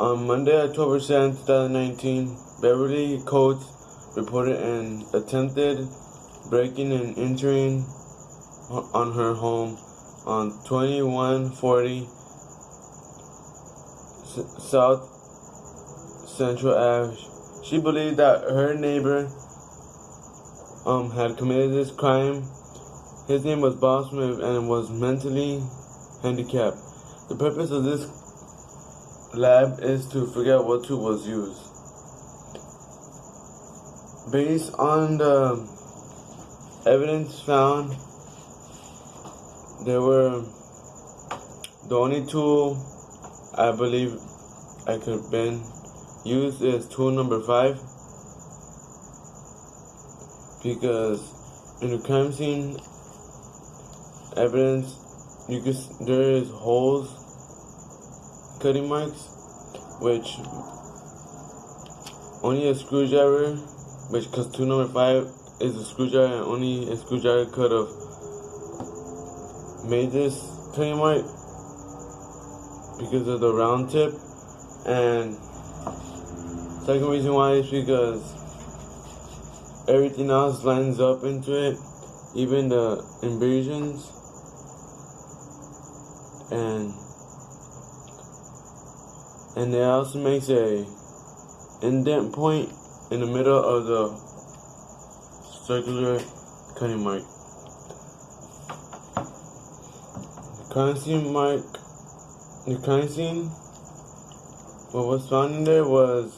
On Monday, October 7th, 2019, Beverly Coates reported an attempted breaking and entering on her home on 2140 South Central Ave. She believed that her neighbor had committed this crime. His name was Bob Smith and was mentally handicapped. The purpose of this lab is to figure out what tool was used. Based on the evidence found, the only tool I believe I could have been used is tool number 5, because in the crime scene evidence there is holes, cutting marks, which only a screwdriver, because tool number 5 is a screwdriver, and only a screwdriver could have made this cutting mark because of the round tip. And second reason why is because everything else lines up into it, even the inversions, and it also makes a indent point in the middle of the circular cutting mark. The crime scene, what was found in there was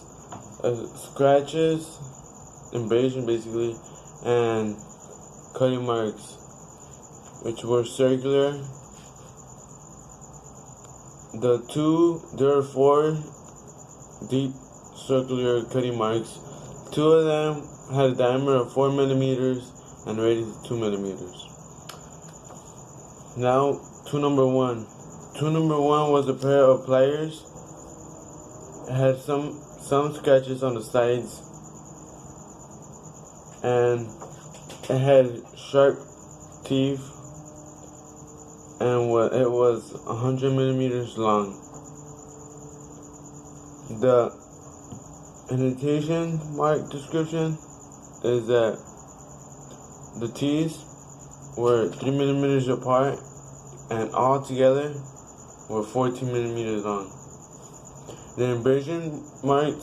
scratches, abrasion basically, and cutting marks, which were circular. There are 4 deep circular cutting marks. 2 of them had a diameter of 4 millimeters and a radius of 2 millimeters. Now, tool number 1. Tool number 1 was a pair of pliers. It had some scratches on the sides, and it had sharp teeth, and it was 100 millimeters long. The indentation mark description is that the teeth were 3 millimeters apart, and all together were 14 millimeters long. The inversion mark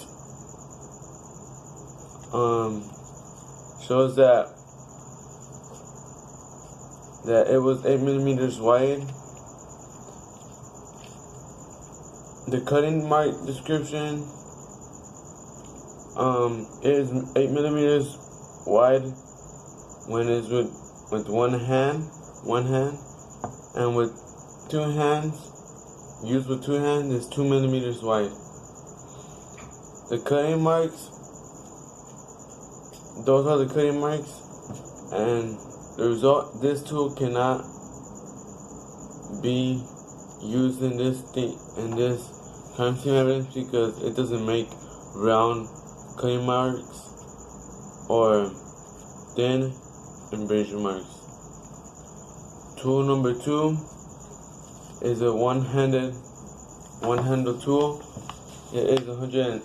shows that it was 8 millimeters wide. The cutting mark description is 8 millimeters wide when it's with one hand, and with 2 hands, used with 2 hands, is 2 millimeters wide. The cutting marks, those are the cutting marks, and the result, this tool cannot be used in this crime scene evidence because it doesn't make round cutting marks or thin abrasion marks. Tool number 2 is a one-handle tool. It is 100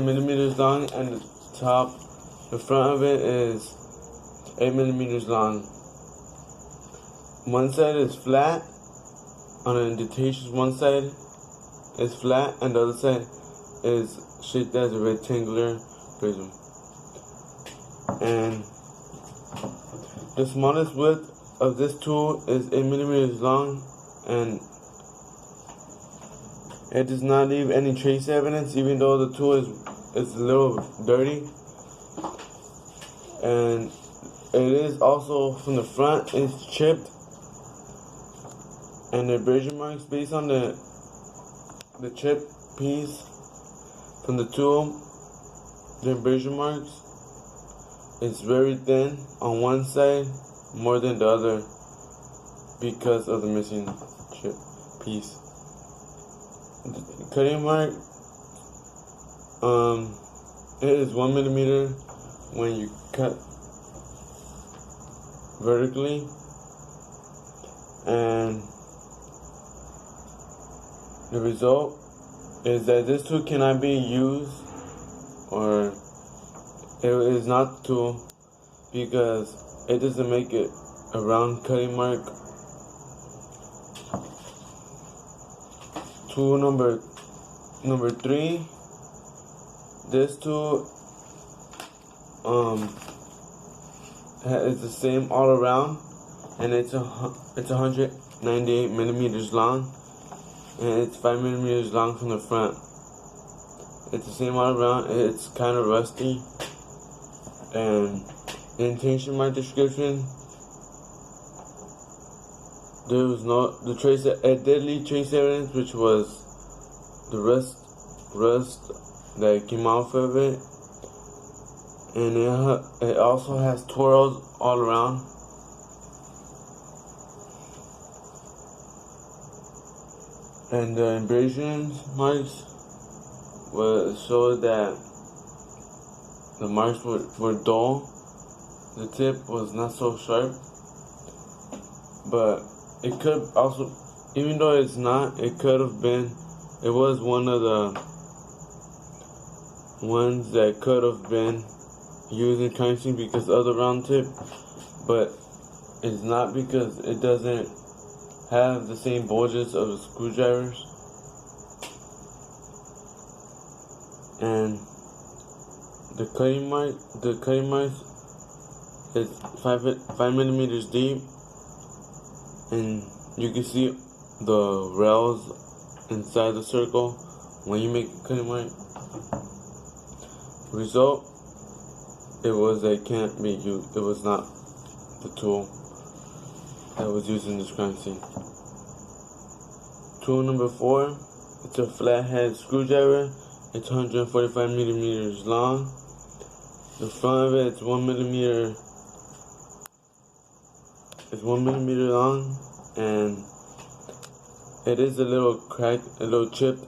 millimeters long, and the front of it is 8 millimeters long. One side is flat on an indentation. One side is flat, and the other side is shaped as a rectangular prism. And the smallest width of this tool is 8 millimeters long, and it does not leave any trace evidence, even though the tool is a little dirty. And it is also, from the front, it's chipped, and the abrasion marks based on the chip piece from the tool, the abrasion marks, it's very thin on one side more than the other because of the missing chip piece. The cutting mark, it is 1 millimeter when you cut vertically, and The result is that this tool cannot be used, or it is not the tool, because it doesn't make it a round cutting mark. Tool number 3. This tool is the same all around, and it's 198 millimeters long, and it's 5 millimeters long from the front. It's the same all around. It's kind of rusty, and the intention mark description. There was a deadly trace evidence, which was the rust that came off of it, and it also has twirls all around. And the abrasion marks showed that the marks were dull. The tip was not so sharp, but it could also, even though it's not, it could have been. It was one of the ones that could have been used in crime scene because of the round tip, but it's not, because it doesn't have the same bulges of the screwdrivers. And the cutting mark is 5 millimeters deep, and you can see the rails inside the circle when you make a cutting mark. Result, it can't be used. It was not the tool that was used in this crime scene. Tool number 4, it's a flathead screwdriver. It's 145 millimeters long. The front of it is 1 millimeter. It's 1 millimeter long, and it is a little cracked, a little chipped.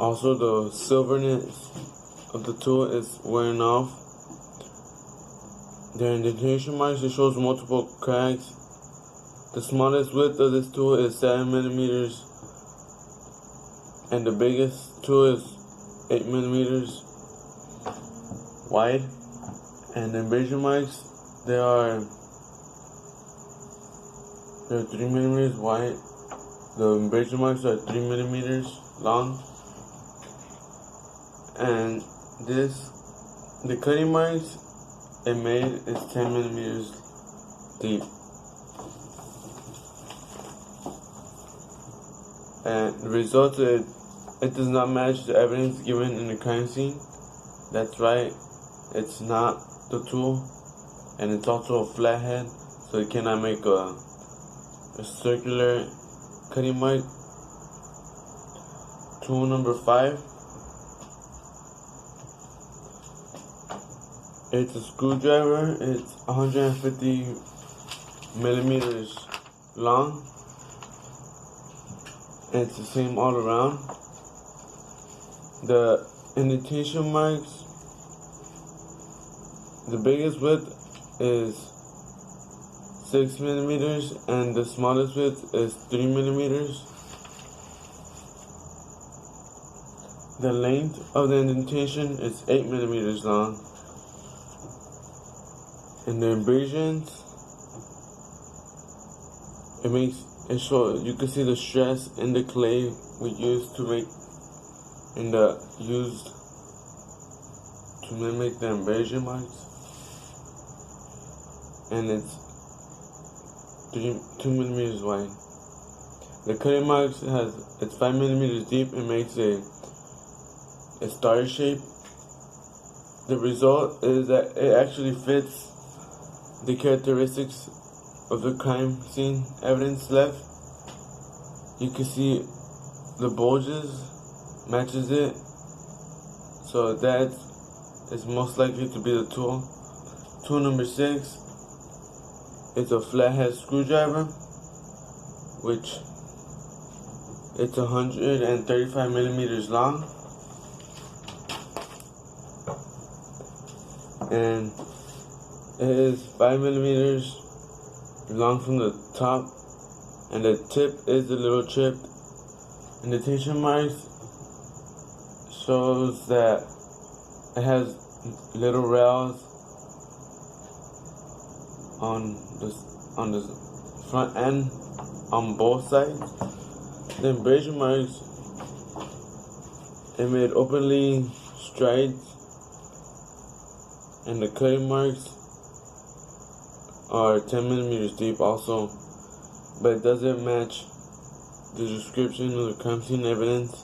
Also the silverness of the tool is wearing off. The indentation marks, it shows multiple cracks. The smallest width of this tool is 7 millimeters, and the biggest tool is 8 millimeters wide. And the abrasion marks, they're 3 millimeters wide. The abrasion marks are 3 millimeters long. And the cutting marks it made is 10 millimeters deep. And the result is it does not match the evidence given in the crime scene. That's right, it's not the tool, and it's also a flathead, so it cannot make a circular cutting mark. Tool number 5. It's a screwdriver. It's 150 millimeters long. And it's the same all around. The indentation marks, the biggest width is 6 millimeters, and the smallest width is 3 millimeters. The length of the indentation is 8 millimeters long. And the abrasions, you can see the stress in the clay we used to make, used to mimic the abrasion marks. And it's 2 millimeters wide. The cutting marks it's 5 millimeters deep. It makes a star shape. The result is that it actually fits the characteristics of the crime scene evidence left. You can see the bulges matches it, so that is most likely to be the tool. Tool number 6 is a flathead screwdriver, which it's 135 millimeters long, and it is 5 millimeters long from the top and the tip is a little chipped. Indentation marks shows that it has little rails on the front end on both sides. The abrasion marks, it made openly strides, and the cutting marks are 10 millimeters deep also, but it doesn't match the description of the crime scene evidence,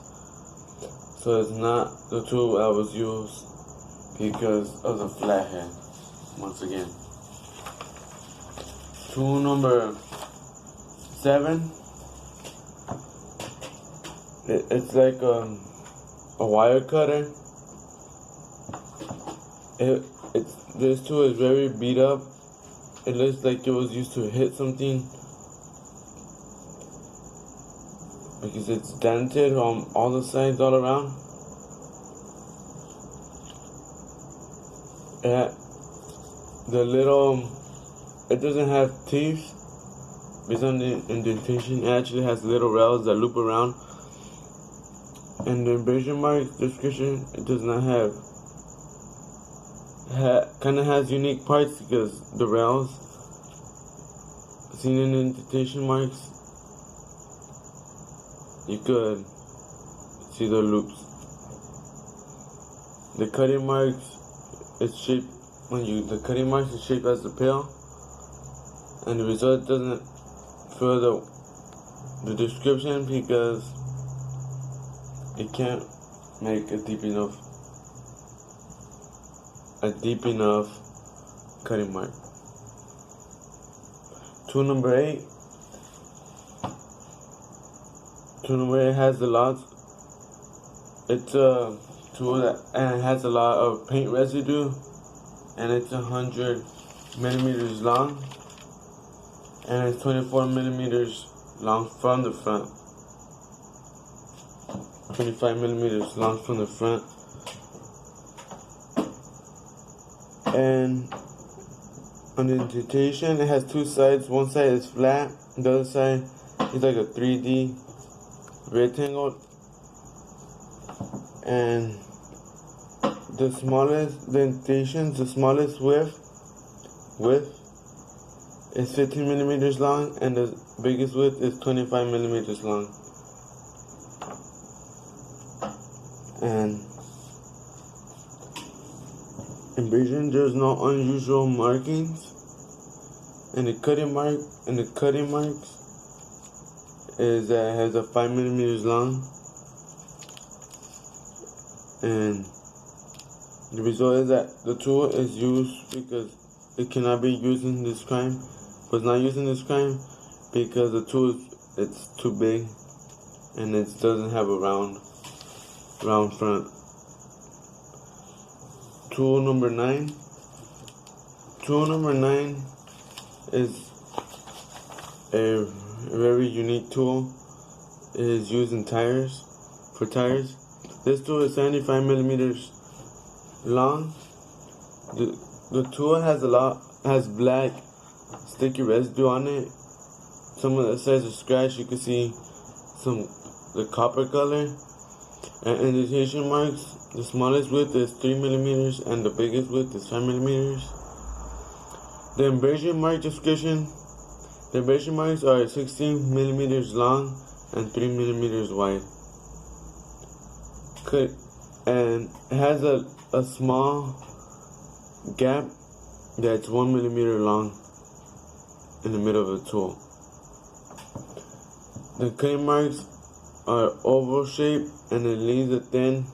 so it's not the tool that was used because of the flathead. Once again, tool number 7. It's like a wire cutter. This tool is very beat up. It looks like it was used to hit something, because it's dented on all the sides all around. It doesn't have teeth. Based on the indentation, it actually has little rails that loop around. And the abrasion mark description, it does not have kind of has unique parts, because the rails seen in the indentation marks, you could see the loops. The cutting marks is shaped the cutting marks is shaped as a pill, and the result doesn't fill the description because it can't make a deep enough cutting mark. Tool number 8. Tool number 8 has a lot. It's a tool that has a lot of paint residue, and it's 100 millimeters long, and it's 24 millimeters long from the front. 25 millimeters long from the front. And on the indentation, it has two sides. One side is flat, the other side is like a 3D rectangle. And the smallest width is 15 millimeters long, and the biggest width is 25 millimeters long. And abrasion, there's no unusual markings. And the cutting marks is that it has a 5 millimeters long. And the result is that the tool is used because it cannot be used in this crime. Was not used in this crime because the tool it's too big, and it doesn't have a round front. Tool number 9. Tool number 9 is a very unique tool. It is used in tires. This tool is 75 millimeters long. The tool has black sticky residue on it. Some of the sides are scratched. You can see the copper color. And indentation marks, the smallest width is 3 millimeters and the biggest width is 5 millimeters. The abrasion mark description, the abrasion marks are 16 millimeters long and 3 millimeters wide. And it has a small gap that's 1 millimeter long in the middle of the tool. The cutting marks are oval shaped, and it leaves a thin.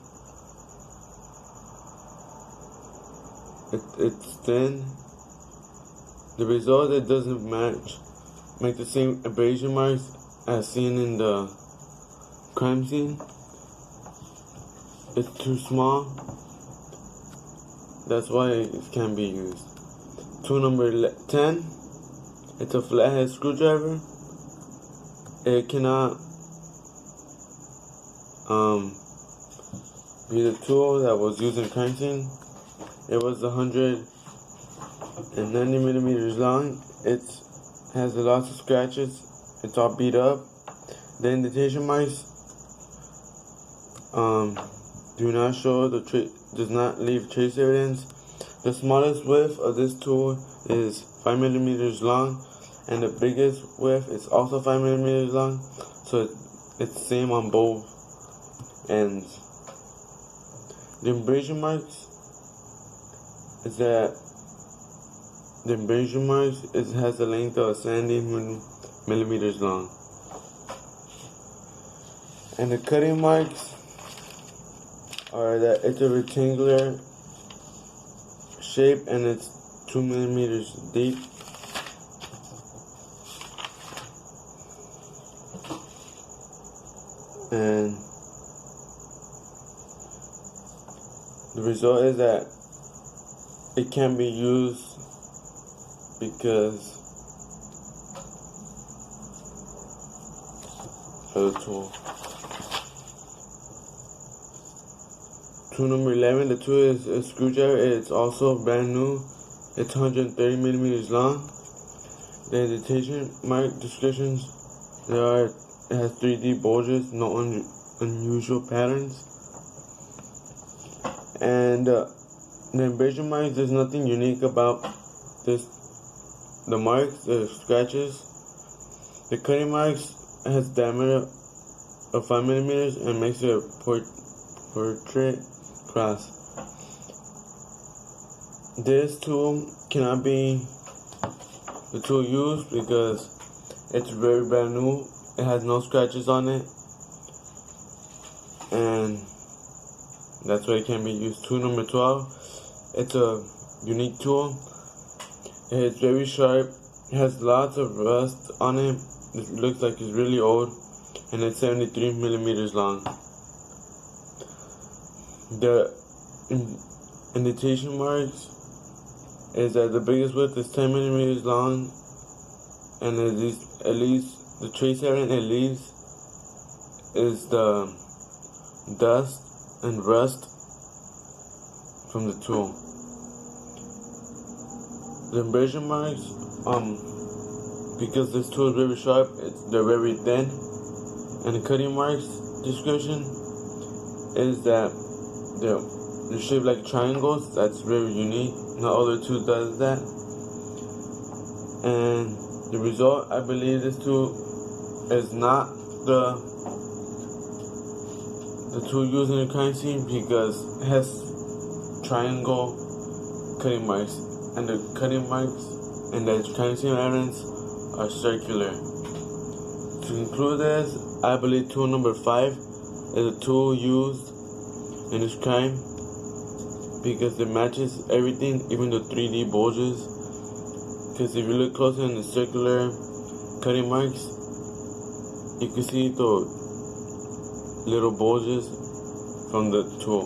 It's thin. The result, it doesn't make the same abrasion marks as seen in the crime scene. It's too small. That's why it can't be used. Tool number 10. It's a flathead screwdriver. It cannot be the tool that was used in crime scene. It was 190 millimeters long. It has lots of scratches it's all beat up. The indentation marks do not show does not leave trace evidence. The smallest width of this tool is 5 millimeters long, and the biggest width is also 5 millimeters long, so it's the same on both ends. The abrasion marks is that it has a length of 70 millimeters long, and the cutting marks are that it's a rectangular shape and it's 2 millimeters deep. And the result is that it can be used because of the tool. Tool number 11, the tool is a screwdriver. It's also brand new. It's 130 millimeters long. The indentation mark descriptions, it has 3D bulges, no unusual patterns. And the abrasion marks, there's nothing unique about this. The marks, the scratches. The cutting marks has diameter of 5 millimeters and makes it a portrait cross. This tool cannot be the tool used because it's very brand new. It has no scratches on it, and that's why it can be used. Tool number 12, it's a unique tool. It's very sharp. It has lots of rust on it. It looks like it's really old, and it's 73 millimeters long. The indentation marks is that the biggest width is 10 millimeters long, and at least the trace area it leaves is the dust and rust from the tool. The abrasion marks, because this tool is very sharp, they're very thin. And the cutting marks description is that they're shaped like triangles. That's very unique. No other tool does that. And the result, I believe this tool is not the tool used in the crime scene because it has triangle cutting marks, and the cutting marks and the crime scene evidence are circular. To conclude this, I believe tool number 5 is a tool used in this crime because it matches everything, even the 3D bulges. Because if you look closer in the circular cutting marks, you can see the little bulges from the tool.